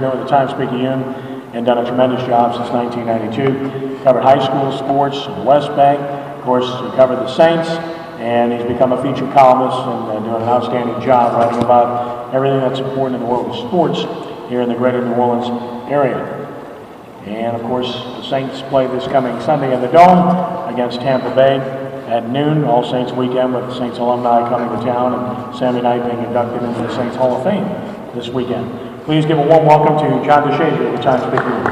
With the Times-Picayune and done a tremendous job since 1992. Covered high school sports in the West Bank. Of course, he covered the Saints, and he's become a featured columnist and doing an outstanding job writing about everything that's important in the world of sports here in the greater New Orleans area. And of course, the Saints play this coming Sunday in the Dome against Tampa Bay at noon, All Saints weekend, with the Saints alumni coming to town and Saturday night being inducted into the Saints Hall of Fame this weekend. Please give a warm welcome to John Deshazier of the Times-Picayune.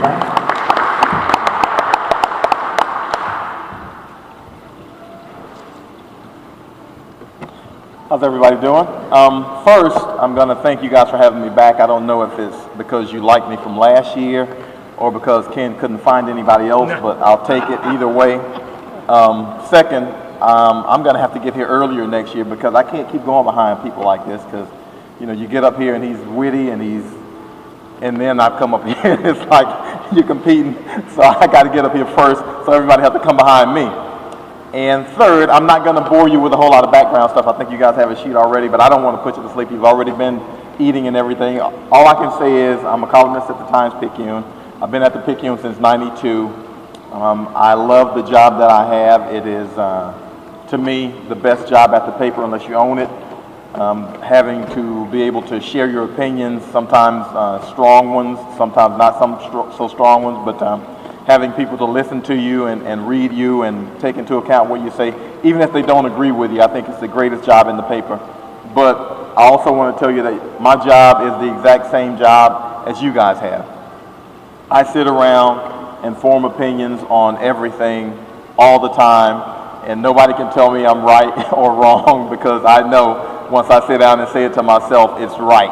How's everybody doing? First, I'm going to thank you guys for having me back. I don't know if it's because you liked me from last year or because Ken couldn't find anybody else, but I'll take it either way. Second, I'm going to have to get here earlier next year because I can't keep going behind people like this because, you know, you get up here and he's witty and then I come up here, it's like you're competing, so I got to get up here first, so everybody has to come behind me. And third, I'm not going to bore you with a whole lot of background stuff. I think you guys have a sheet already, but I don't want to put you to sleep. You've already been eating and everything. All I can say is I'm a columnist at the Times-Picayune. I've been at the Picayune since '92. I love the job that I have. It is, to me, the best job at the paper unless you own it. Having to be able to share your opinions, sometimes strong ones, sometimes not so strong ones, but having people to listen to you and read you and take into account what you say, even if they don't agree with you, I think it's the greatest job in the paper. But I also want to tell you that my job is the exact same job as you guys have. I sit around and form opinions on everything all the time, and nobody can tell me I'm right or wrong because I know once I sit down and say it to myself, it's right.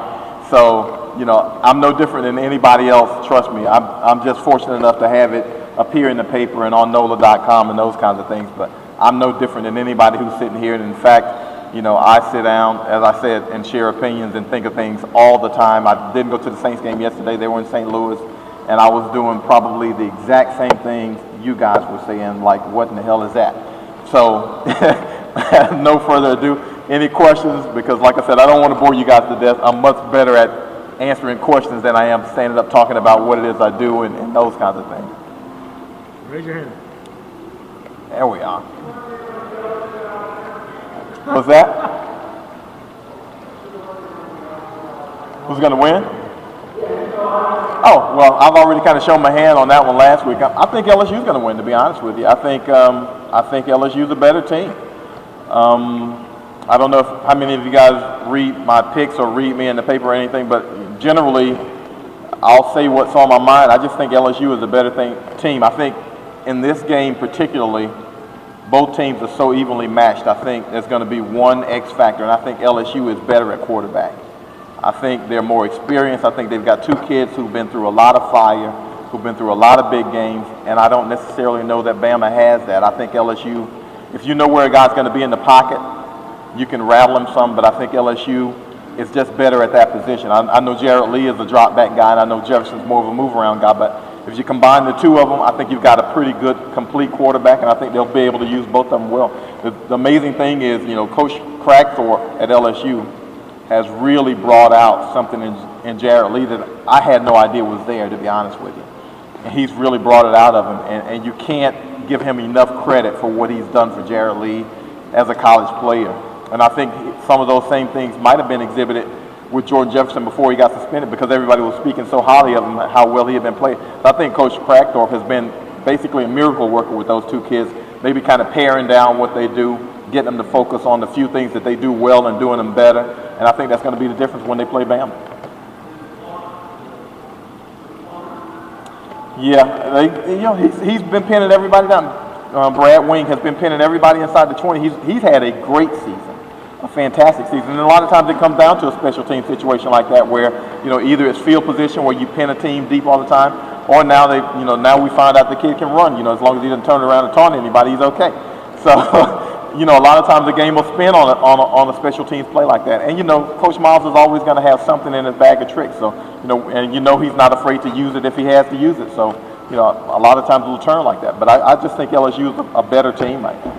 So, you know, I'm no different than anybody else, trust me. I'm just fortunate enough to have it appear in the paper and on NOLA.com and those kinds of things, but I'm no different than anybody who's sitting here. And in fact, you know, I sit down, as I said, and share opinions and think of things all the time. I didn't go to the Saints game yesterday. They were in St. Louis, and I was doing probably the exact same things you guys were saying, like, what in the hell is that? So, no further ado. Any questions? Because like I said, I don't want to bore you guys to death. I'm much better at answering questions than I am standing up talking about what it is I do and those kinds of things. Raise your hand. There we are. What's that? Who's going to win? Oh, well, I've already kind of shown my hand on that one last week. I think LSU's going to win, to be honest with you. I think LSU's a better team. I don't know how many of you guys read my picks or read me in the paper or anything, but generally, I'll say what's on my mind. I just think LSU is a better team. I think in this game particularly, both teams are so evenly matched. I think there's going to be one X factor, and I think LSU is better at quarterback. I think they're more experienced. I think they've got two kids who've been through a lot of fire, who've been through a lot of big games, and I don't necessarily know that Bama has that. I think LSU, if you know where a guy's going to be in the pocket, you can rattle him some, but I think LSU is just better at that position. I know Jared Lee is a drop back guy, and I know Jefferson's more of a move around guy, but if you combine the two of them, I think you've got a pretty good, complete quarterback, and I think they'll be able to use both of them well. The amazing thing is, you know, Coach Cragthorpe at LSU has really brought out something in Jared Lee that I had no idea was there, to be honest with you. And he's really brought it out of him, and you can't give him enough credit for what he's done for Jared Lee as a college player. And I think some of those same things might have been exhibited with Jordan Jefferson before he got suspended because everybody was speaking so highly of him, how well he had been playing. So I think Coach Cragthorpe has been basically a miracle worker with those two kids, maybe kind of paring down what they do, getting them to focus on the few things that they do well and doing them better. And I think that's going to be the difference when they play Bama. Yeah, you know, he's been pinning everybody down. Brad Wing has been pinning everybody inside the 20. He's had a great season, a fantastic season. And a lot of times it comes down to a special team situation like that where, you know, either it's field position where you pin a team deep all the time, or now now we find out the kid can run. You know, as long as he doesn't turn around and taunt anybody, he's okay. So, you know, a lot of times the game will spin on a special teams play like that. And, you know, Coach Miles is always going to have something in his bag of tricks. So, you know, and you know he's not afraid to use it if he has to use it. So, you know, a lot of times it'll turn like that. But I just think LSU is a better team right now.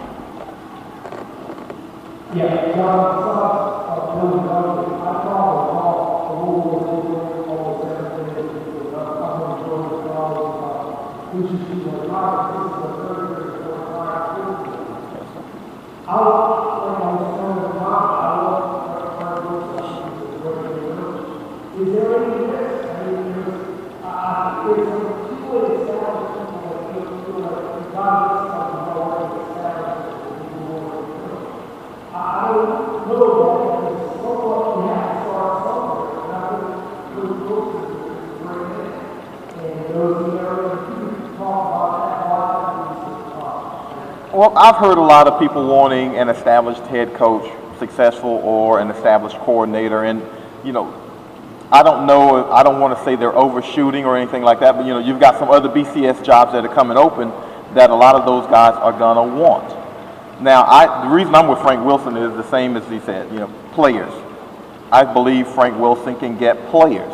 which is the process of the third or fourth class school. I was telling the top, I love is there any risk? I mean, there's two ways to establish people that feel like God is something about what to establish people more. I don't know that because somewhat we have to start somewhere. And I think those books is great. And those areas you talk about that. Well, I've heard a lot of people wanting an established head coach, successful, or an established coordinator, and you know, I don't know, I don't want to say they're overshooting or anything like that, but you know, you've got some other BCS jobs that are coming open that a lot of those guys are gonna want. Now, the reason I'm with Frank Wilson is the same as he said, you know, players. I believe Frank Wilson can get players.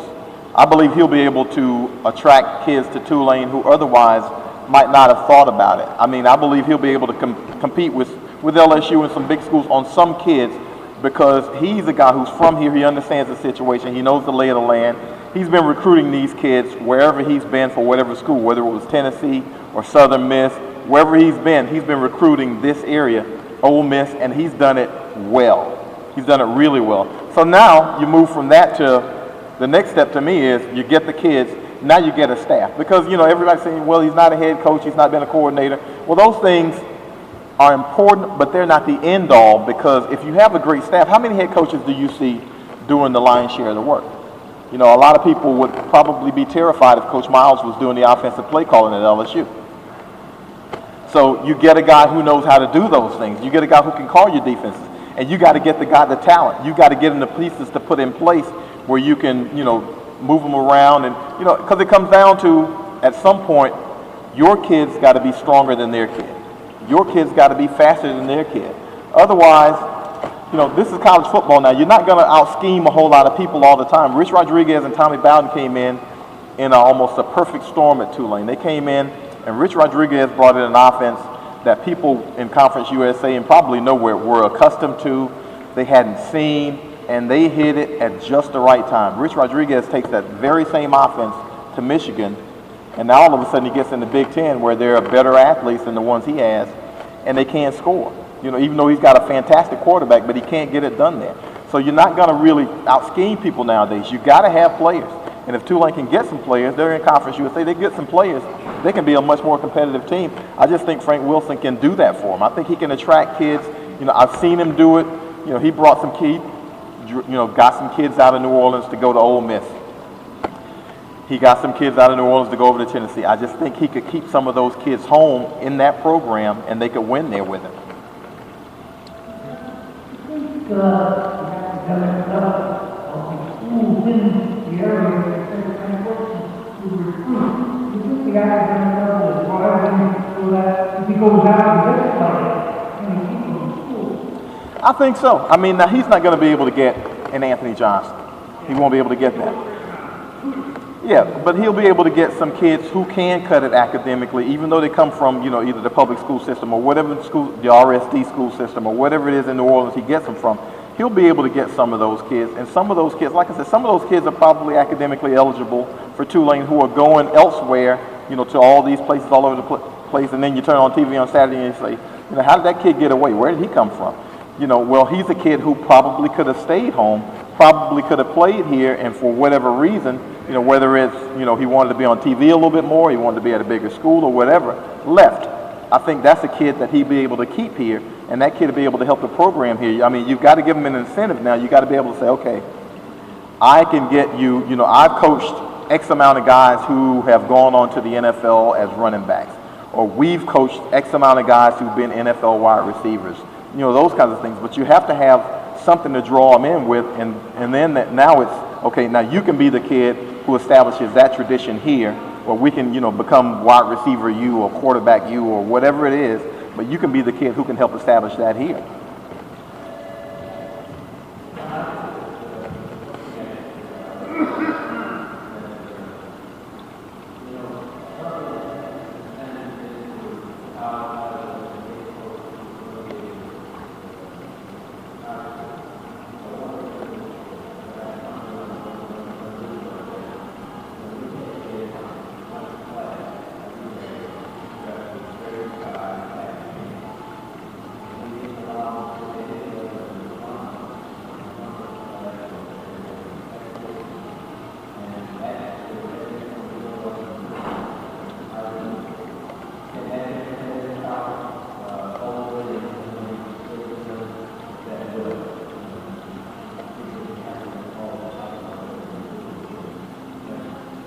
I believe he'll be able to attract kids to Tulane who otherwise might not have thought about it. I mean, I believe he'll be able to compete with LSU and some big schools on some kids because he's a guy who's from here. He understands the situation. He knows the lay of the land. He's been recruiting these kids wherever he's been for whatever school, whether it was Tennessee or Southern Miss, wherever he's been recruiting this area, Ole Miss, and he's done it well. He's done it really well. So now you move from that to the next step to me is you get the kids, now you get a staff. Because, you know, everybody's saying, well, he's not a head coach, he's not been a coordinator. Well, those things are important, but they're not the end all because if you have a great staff, how many head coaches do you see doing the lion's share of the work? You know, a lot of people would probably be terrified if Coach Miles was doing the offensive play calling at LSU. So you get a guy who knows how to do those things. You get a guy who can call your defenses. And you got to get the guy the talent. You got to get him the pieces to put in place where you can, you know, move them around. And, you know, because it comes down to, at some point, your kid's got to be stronger than their kid. Your kid's got to be faster than their kid. Otherwise, you know, this is college football now. You're not going to out-scheme a whole lot of people all the time. Rich Rodriguez and Tommy Bowden came in almost a perfect storm at Tulane. They came in, and Rich Rodriguez brought in an offense that people in Conference USA and probably nowhere were accustomed to, they hadn't seen, and they hit it at just the right time. Rich Rodriguez takes that very same offense to Michigan, and now all of a sudden he gets in the Big Ten where there are better athletes than the ones he has, and they can't score. You know, even though he's got a fantastic quarterback, but he can't get it done there. So you're not going to really out-scheme people nowadays. You got to have players. And if Tulane can get some players, they're in Conference USA, they get some players, they can be a much more competitive team. I just think Frank Wilson can do that for them. I think he can attract kids. You know, I've seen him do it. You know, he brought some kids, you know, got some kids out of New Orleans to go to Ole Miss. He got some kids out of New Orleans to go over to Tennessee. I just think he could keep some of those kids home in that program, and they could win there with him. I think so. I mean, now he's not going to be able to get an Anthony Johnson. He won't be able to get that. Yeah, but he'll be able to get some kids who can cut it academically, even though they come from, you know, either the public school system or whatever school, the RSD school system or whatever it is in New Orleans he gets them from. He'll be able to get some of those kids, and some of those kids, like I said, some of those kids are probably academically eligible for Tulane who are going elsewhere, you know, to all these places all over the place, and then you turn on TV on Saturday and you say, you know, how did that kid get away? Where did he come from? You know, well, he's a kid who probably could have stayed home, probably could have played here, and for whatever reason, you know, whether it's, you know, he wanted to be on TV a little bit more, he wanted to be at a bigger school or whatever, left. I think that's a kid that he'd be able to keep here, and that kid will be able to help the program here. I mean, you've got to give him an incentive now. You've got to be able to say, okay, I can get you, you know, I've coached X amount of guys who have gone on to the NFL as running backs, or we've coached X amount of guys who've been NFL wide receivers, you know, those kinds of things. But you have to have something to draw them in with, and then now it's, okay, now you can be the kid who establishes that tradition here, or we can, you know, become wide receiver you or quarterback you or whatever it is, but you can be the kid who can help establish that here.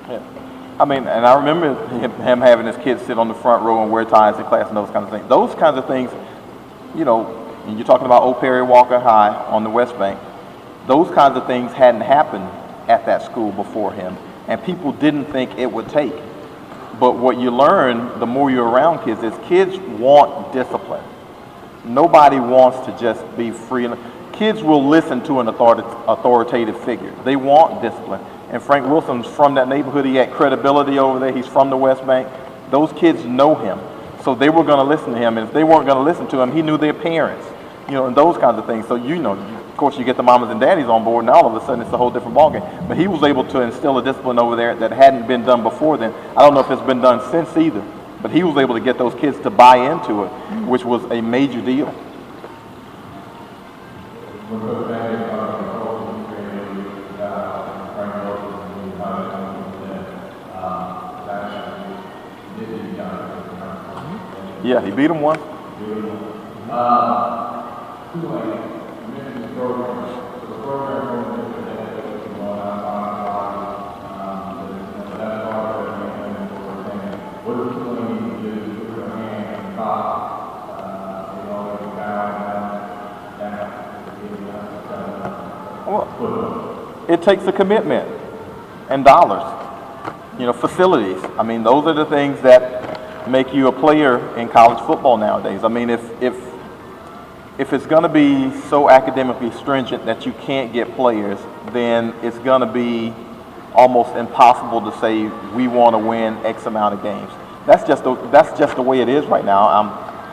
Yeah. I mean, and I remember him having his kids sit on the front row and wear ties in class and those kinds of things. Those kinds of things, you know, and you're talking about Old Perry Walker High on the West Bank. Those kinds of things hadn't happened at that school before him, and people didn't think it would take. But what you learn, the more you're around kids, is kids want discipline. Nobody wants to just be free. Kids will listen to an authoritative figure. They want discipline. And Frank Wilson's from that neighborhood. He had credibility over there. He's from the West Bank. Those kids know him. So they were going to listen to him. And if they weren't going to listen to him, he knew their parents, you know, and those kinds of things. So, you know, of course, you get the mamas and daddies on board, and all of a sudden it's a whole different ballgame. But he was able to instill a discipline over there that hadn't been done before then. I don't know if it's been done since either. But he was able to get those kids to buy into it, which was a major deal. Yeah, he beat him once. Well, it takes a commitment and dollars, you know, facilities. I mean, those are the things that make you a player in college football nowadays. I mean, if it's going to be so academically stringent that you can't get players, then it's going to be almost impossible to say we want to win X amount of games. That's just the way it is right now.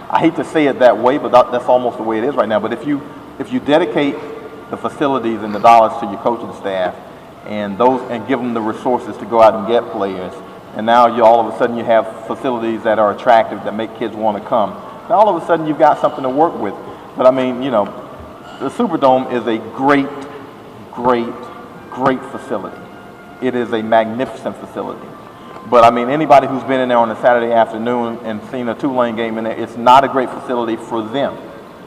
I hate to say it that way, but that's almost the way it is right now. But if you dedicate the facilities and the dollars to your coaching staff and give them the resources to go out and get players, and now all of a sudden you have facilities that are attractive that make kids want to come. Now all of a sudden you've got something to work with. But I mean, you know, the Superdome is a great, great, great facility. It is a magnificent facility. But I mean, anybody who's been in there on a Saturday afternoon and seen a Tulane game in there, it's not a great facility for them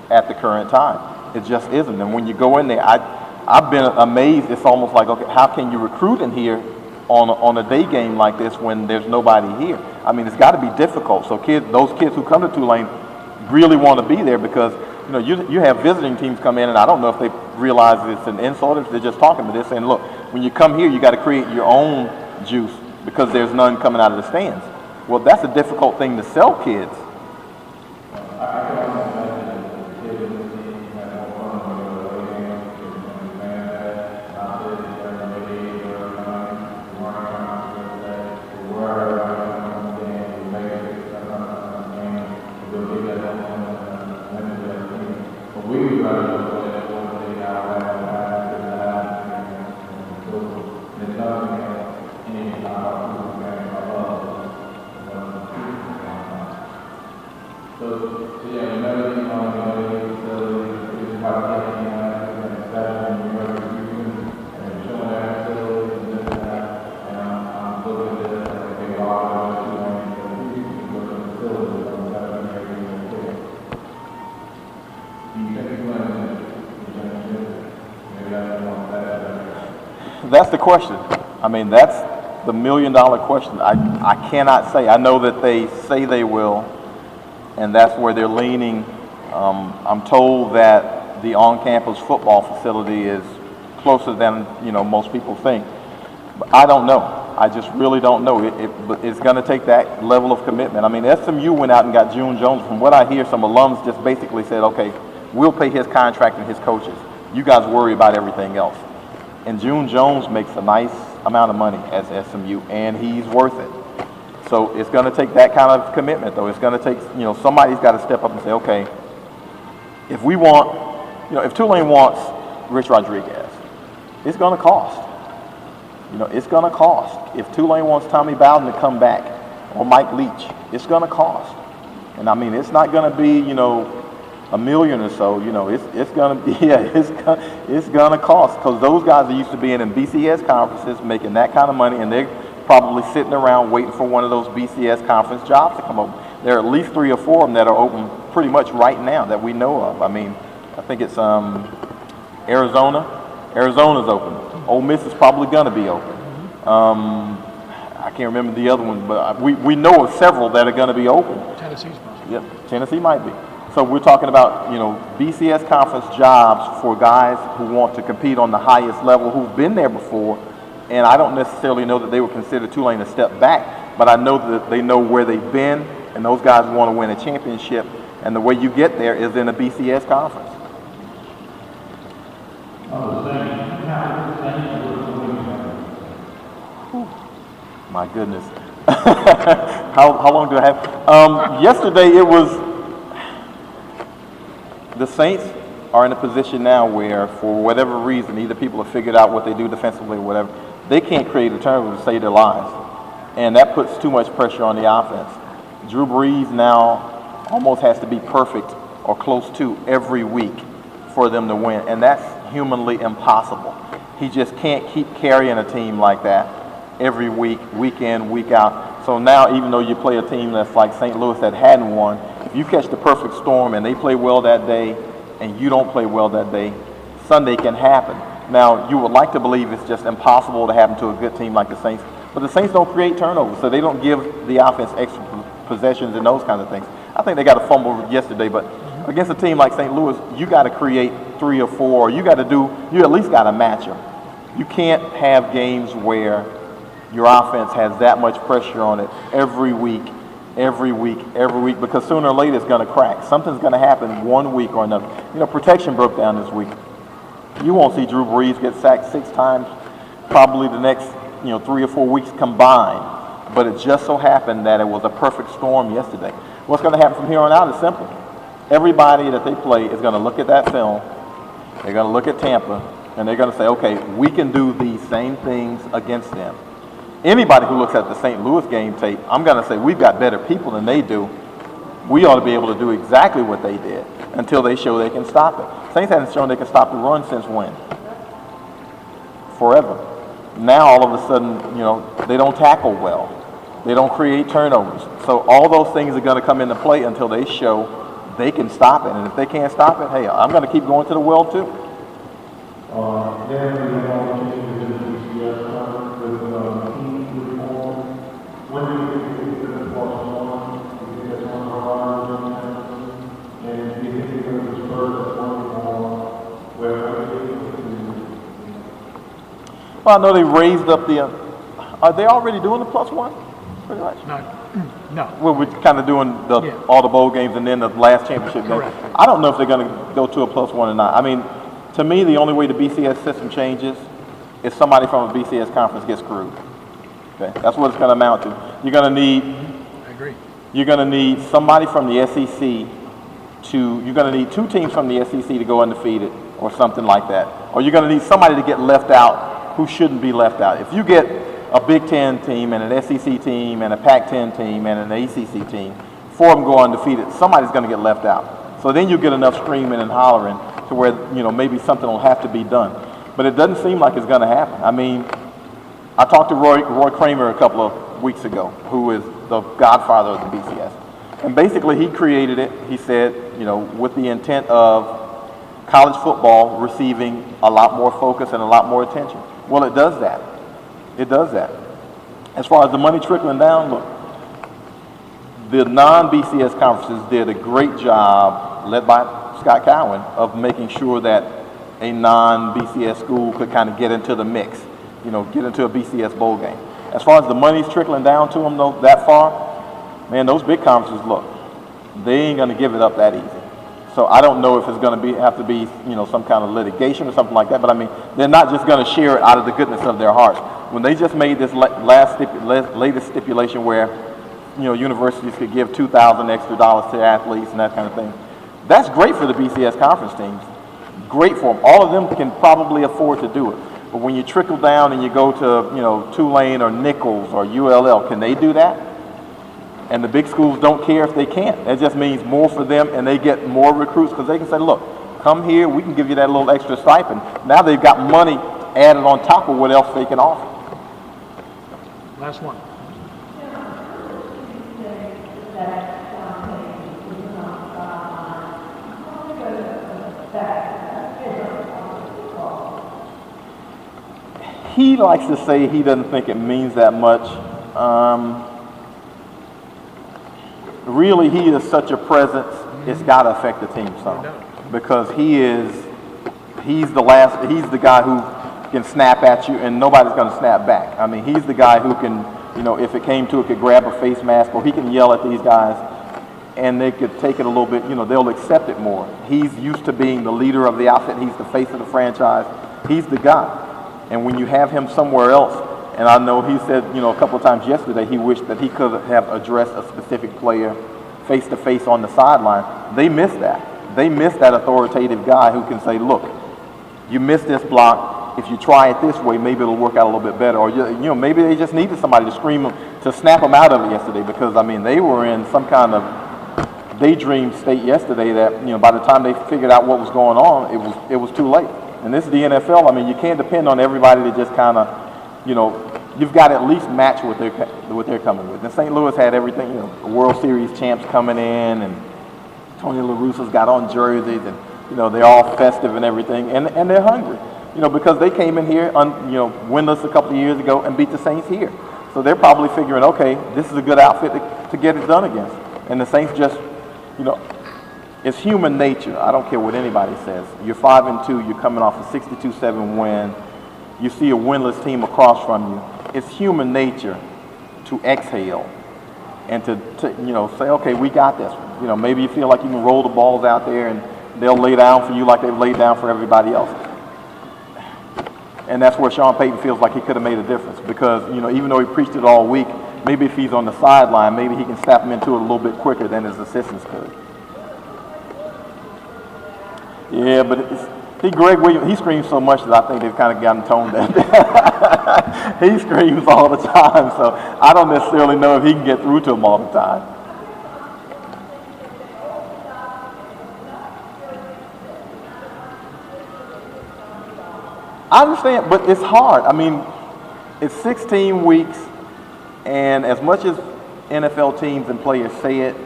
at the current time. It just isn't. And when you go in there, I've been amazed. It's almost like, okay, how can you recruit in here on a day game like this when there's nobody here? I mean, it's got to be difficult. So those kids who come to Tulane really want to be there because, you know, you have visiting teams come in, and I don't know if they realize it's an insult or if they're just talking, but they're saying, look, when you come here, you got to create your own juice because there's none coming out of the stands. Well, that's a difficult thing to sell kids. That's the question. I mean, that's the million-dollar question. I cannot say. I know that they say they will, and that's where they're leaning. I'm told that the on-campus football facility is closer than, you know, most people think. But I don't know. I just really don't know. It's going to take that level of commitment. I mean, SMU went out and got June Jones. From what I hear, some alums just basically said, okay, we'll pay his contract and his coaches. You guys worry about everything else. And June Jones makes a nice amount of money as SMU, and he's worth it. So it's going to take that kind of commitment, though. It's going to take, you know, somebody's got to step up and say, okay, if we want, you know, if Tulane wants Rich Rodriguez, it's going to cost. You know, it's going to cost. If Tulane wants Tommy Bowden to come back or Mike Leach, it's going to cost. And I mean, it's not going to be, you know, $1 million or so. You know, it's going to be, yeah, it's going to cost, because those guys are used to being in BCS conferences, making that kind of money, and they're probably sitting around waiting for one of those BCS conference jobs to come open. There are at least 3 or 4 of them that are open pretty much right now that we know of. I mean, I think it's Arizona. Arizona's open. Ole Miss is probably going to be open. can't remember the other one, but we know of several that are going to be open. Tennessee's possible. Yep, Tennessee might be. So we're talking about, BCS conference jobs for guys who want to compete on the highest level, who've been there before. And I don't necessarily know that they would consider Tulane a step back, but I know that they know where they've been, and those guys want to win a championship. And the way you get there is in a BCS conference. My goodness. How long do I have? Yesterday it was, the Saints are in a position now where, for whatever reason, either people have figured out what they do defensively or whatever, they can't create a turnover to save their lives. And that puts too much pressure on the offense. Drew Brees now almost has to be perfect or close to every week for them to win. And that's humanly impossible. He just can't keep carrying a team like that every week, week in, week out. So now, even though you play a team that's like St. Louis that hadn't won, if you catch the perfect storm and they play well that day and you don't play well that day, Sunday can happen. Now, you would like to believe it's just impossible to happen to a good team like the Saints, but the Saints don't create turnovers, so they don't give the offense extra possessions and those kinds of things. I think they got a fumble yesterday, but against a team like St. Louis, you got to create 3 or 4, or you at least got to match them. You can't have games where your offense has that much pressure on it every week, because sooner or later it's going to crack. Something's going to happen one week or another. Protection broke down this week. You won't see Drew Brees get sacked 6 times, probably the next 3 or 4 weeks combined. But it just so happened that it was a perfect storm yesterday. What's going to happen from here on out is simple. Everybody that they play is going to look at that film. They're going to look at Tampa, and they're going to say, okay, we can do these same things against them. Anybody who looks at the St. Louis game tape, I'm going to say we've got better people than they do. We ought to be able to do exactly what they did until they show they can stop it. Saints haven't shown they can stop the run since when? Forever. Now all of a sudden, they don't tackle well. They don't create turnovers. So all those things are going to come into play until they show they can stop it. And if they can't stop it, hey, I'm going to keep going to the well too. Well, I know they raised up the. Are they already doing the +1? Pretty much. No. Well, we're kind of doing all the bowl games and then the last championship game. Correct. I don't know if they're going to go to a +1 or not. I mean, to me, the only way the BCS system changes is somebody from a BCS conference gets screwed. Okay, that's what it's going to amount to. You're going to need. I agree. You're going to need somebody from the SEC you're going to need 2 teams from the SEC to go undefeated or something like that. Or you're going to need somebody to get left out who shouldn't be left out. If you get a Big Ten team and an SEC team and a Pac-10 team and an ACC team, 4 of them go undefeated, somebody's going to get left out. So then you get enough screaming and hollering to where, maybe something will have to be done. But it doesn't seem like it's going to happen. I mean, I talked to Roy Kramer a couple of weeks ago, who is the godfather of the BCS. And basically he created it, he said, with the intent of college football receiving a lot more focus and a lot more attention. Well, it does that. It does that. As far as the money trickling down, look, the non-BCS conferences did a great job, led by Scott Cowan, of making sure that a non-BCS school could kind of get into the mix, get into a BCS bowl game. As far as the money's trickling down to them, though, that far, man, those big conferences, look, they ain't going to give it up that easy. So I don't know if it's going to have to be, some kind of litigation or something like that. But I mean, they're not just going to share it out of the goodness of their hearts. When they just made this latest stipulation where, universities could give $2,000 extra to athletes and that kind of thing, that's great for the BCS conference teams. Great for them. All of them can probably afford to do it. But when you trickle down and you go to, Tulane or Nichols or ULL, can they do that? And the big schools don't care if they can't. That just means more for them, and they get more recruits because they can say, look, come here, we can give you that little extra stipend. Now they've got money added on top of what else they can offer. Last one. He likes to say he doesn't think it means that much. Really, he is such a presence. It's got to affect the team some, because he's the guy who can snap at you and nobody's going to snap back. I mean, he's the guy who can, you know, if it came to it, could grab a face mask, or he can yell at these guys and they could take it a little bit, you know, they'll accept it more. He's used to being the leader of the outfit. He's the face of the franchise. He's the guy. And when you have him somewhere else, and I know he said, you know, a couple of times yesterday, he wished that he could have addressed a specific player face to face on the sideline. They miss that. They miss that authoritative guy who can say, look, you missed this block. If you try it this way, maybe it'll work out a little bit better. Or, you know, maybe they just needed somebody to scream them, to snap them out of it yesterday, because, I mean, they were in some kind of daydream state yesterday that, you know, by the time they figured out what was going on, it was too late. And this is the NFL. I mean, you can't depend on everybody to just kind of, you know, you've got to at least match what they're coming with. And St. Louis had everything, you know, the World Series champs coming in, and Tony La Russa's got on jerseys, and, you know, they're all festive and everything, and they're hungry, you know, because they came in here, you know, winless a couple of years ago and beat the Saints here. So they're probably figuring, okay, this is a good outfit to get it done against. And the Saints just, you know, it's human nature. I don't care what anybody says. You're 5-2. You're coming off a 62-7 win. You see a winless team across from you. It's human nature to exhale and to you know, say, okay, we got this. You know, maybe you feel like you can roll the balls out there and they'll lay down for you like they've laid down for everybody else. And that's where Sean Payton feels like he could have made a difference, because, you know, even though he preached it all week, maybe if he's on the sideline, maybe he can snap him into it a little bit quicker than his assistants could. Yeah, but Greg Williams, he screams so much that I think they've kind of gotten toned down. He screams all the time, so I don't necessarily know if he can get through to him all the time. I understand, but it's hard. I mean, it's 16 weeks, and as much as NFL teams and players say it,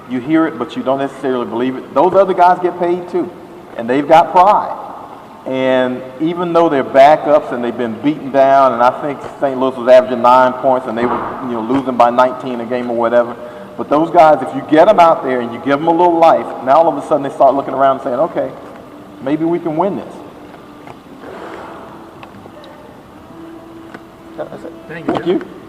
you hear it, but you don't necessarily believe it. Those other guys get paid too, and they've got pride. And even though they're backups and they've been beaten down, and I think St. Louis was averaging 9 points, and they were, you know, losing by 19 a game or whatever. But those guys, if you get them out there and you give them a little life, now all of a sudden they start looking around and saying, okay, maybe we can win this. That's it. Thank you. Thank you.